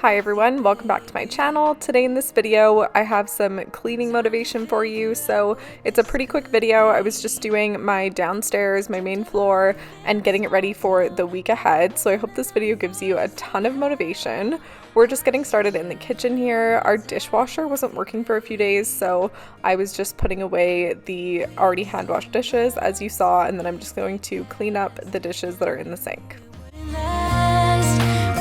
Hi everyone, welcome back to my channel. Today in this video I have some cleaning motivation for you. So it's a pretty quick video. I was just doing my downstairs, my main floor, and getting it ready for the week ahead. So I hope this video gives you a ton of motivation. We're just getting started in the kitchen here. Our dishwasher wasn't working for a few days, so I was just putting away the already hand washed dishes as you saw, and then I'm just going to clean up the dishes that are in the sink.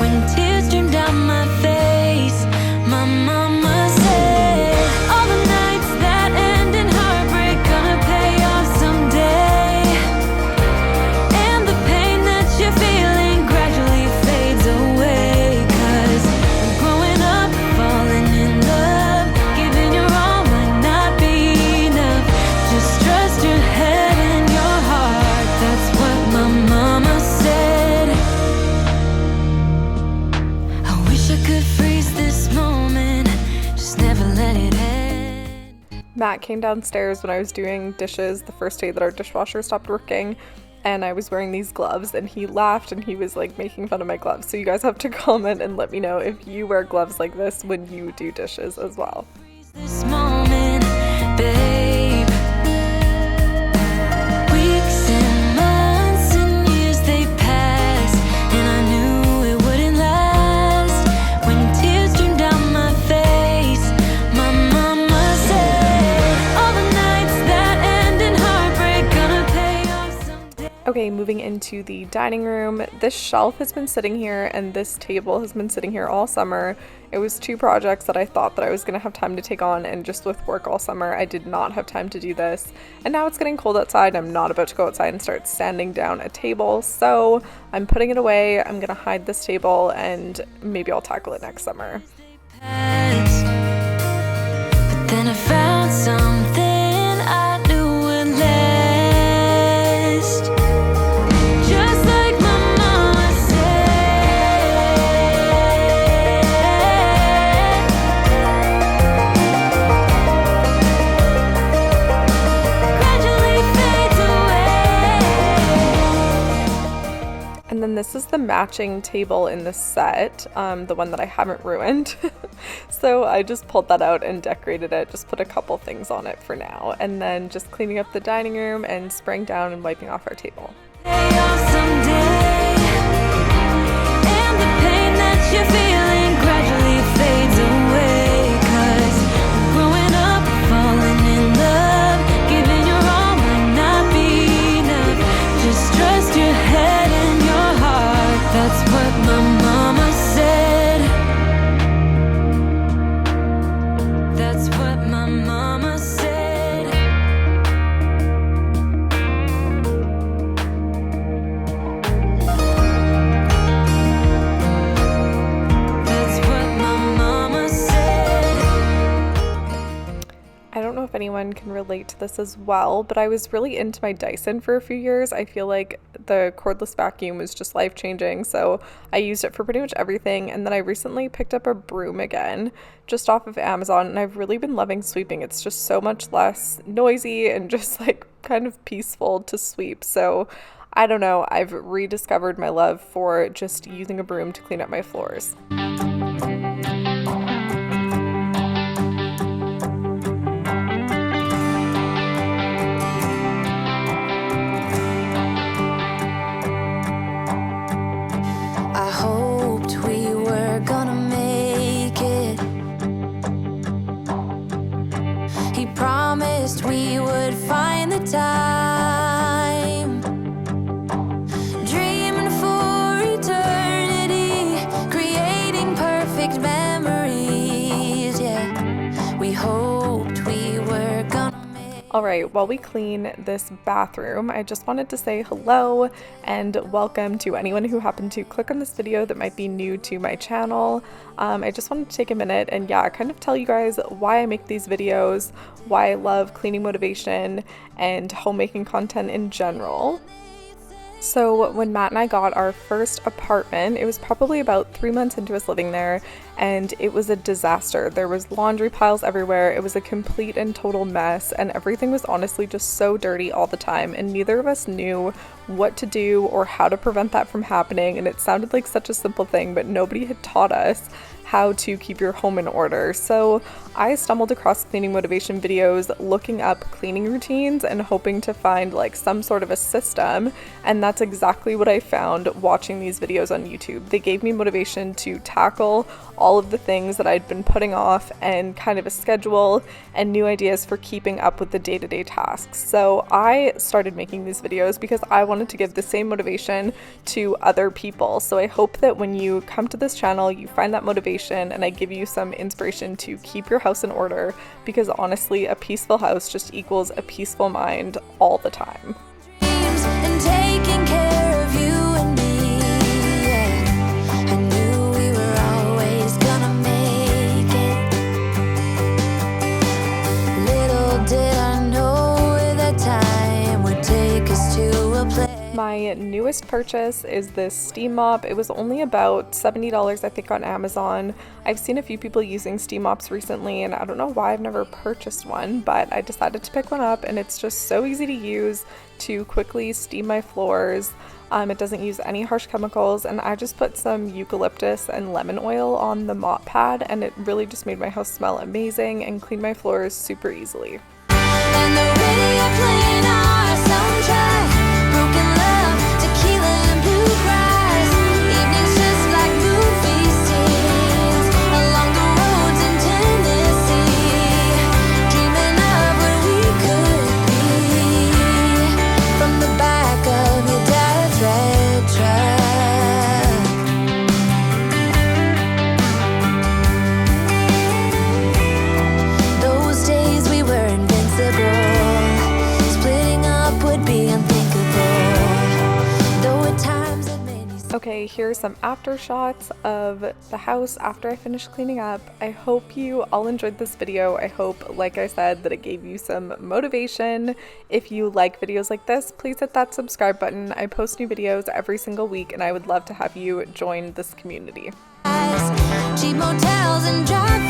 When tears stream down my face, my mama said, all the nights that end in heartbreak gonna pay off someday. And the pain that you're feeling gradually fades away. 'Cause growing up, falling in love, giving your all might not be enough. Just trust your head and your heart, that's what my mama said. I could freeze this moment, just never let it end. Matt came downstairs when I was doing dishes the first day that our dishwasher stopped working, and I was wearing these gloves, and he laughed and he was like making fun of my gloves. So you guys have to comment and let me know if you wear gloves like this when you do dishes as well. This moment, babe. Weeks and months and years they pass, and I knew it wouldn't last. When tears streamed down my face, my mama said, all the nights that end in heartbreak gonna pay off someday. Okay, moving into the dining room. This shelf has been sitting here and this table has been sitting here all summer. It was two projects that I thought that I was going to have time to take on, and just with work all summer I did not have time to do this. And now it's getting cold outside. I'm not about to go outside and start sanding down a table, so I'm putting it away. I'm going to hide this table and maybe I'll tackle it next summer. Past. But then I found something I knew would last. Just like my mama said. Gradually fades away. And then this is the matching table in the set, the one that I haven't ruined. So I just pulled that out and decorated it, just put a couple things on it for now, and then just cleaning up the dining room and spraying down and wiping off our table. Pay off someday. And the pain that you're feeling gradually fades away. 'Cause growing up, falling in love, giving your all might not be enough. Just trust your head and your heart, that's what my mama said. That's what my mama said. That's what my mama said. I don't know if anyone can relate to this as well, but I was really into my Dyson for a few years. I feel like the cordless vacuum was just life-changing, so I used it for pretty much everything. And then I recently picked up a broom again, just off of Amazon, and I've really been loving sweeping. It's just so much less noisy and just like kind of peaceful to sweep. So I don't know, I've rediscovered my love for just using a broom to clean up my floors. I hoped we were gonna make it. He promised we would find the time. Dreaming for eternity, creating perfect memories. Yeah, we hoped we were gonna make it. All right, while we clean this bathroom, I just wanted to say hello and welcome to anyone who happened to click on this video that might be new to my channel. I just wanted to take a minute and kind of tell you guys why I make these videos, why I love cleaning motivation and homemaking content in general. So when Matt and I got our first apartment, it was probably about 3 months into us living there, and it was a disaster. There was laundry piles everywhere. It was a complete and total mess, and everything was honestly just so dirty all the time, and neither of us knew what to do or how to prevent that from happening, and it sounded like such a simple thing, but nobody had taught us how to keep your home in order. So I stumbled across cleaning motivation videos looking up cleaning routines and hoping to find like some sort of a system, and that's exactly what I found watching these videos on YouTube. They gave me motivation to tackle all of the things that I'd been putting off and kind of a schedule and new ideas for keeping up with the day-to-day tasks. So I started making these videos because I wanted to give the same motivation to other people. So I hope that when you come to this channel, you find that motivation and I give you some inspiration to keep your house in order, because honestly, a peaceful house just equals a peaceful mind all the time. And taking care of you and me, yeah. I knew we were always gonna make it. Little did I know that time would take us to a place. My newest purchase is this steam mop. It was only about $70, I think, on Amazon. I've seen a few people using steam mops recently, and I don't know why I've never purchased one, but I decided to pick one up, and it's just so easy to use to quickly steam my floors. It doesn't use any harsh chemicals, and I just put some eucalyptus and lemon oil on the mop pad, and it really just made my house smell amazing and clean my floors super easily. And the radio playing our soundtrack, broken love, tequila and bluegrass, evenings just like movie scenes, along the roads in Tennessee, dreaming of where we could be, from the back of your dad's red truck. Those days we were invincible. Splitting up would be unthinkable. Though at times it made me so. Okay, here's some after shots of the house after I finished cleaning up. I hope you all enjoyed this video. I hope, like I said, that it gave you some motivation. If you like videos like this, please hit that subscribe button. I post new videos every single week, and I would love to have you join this community. Cheap motels and drive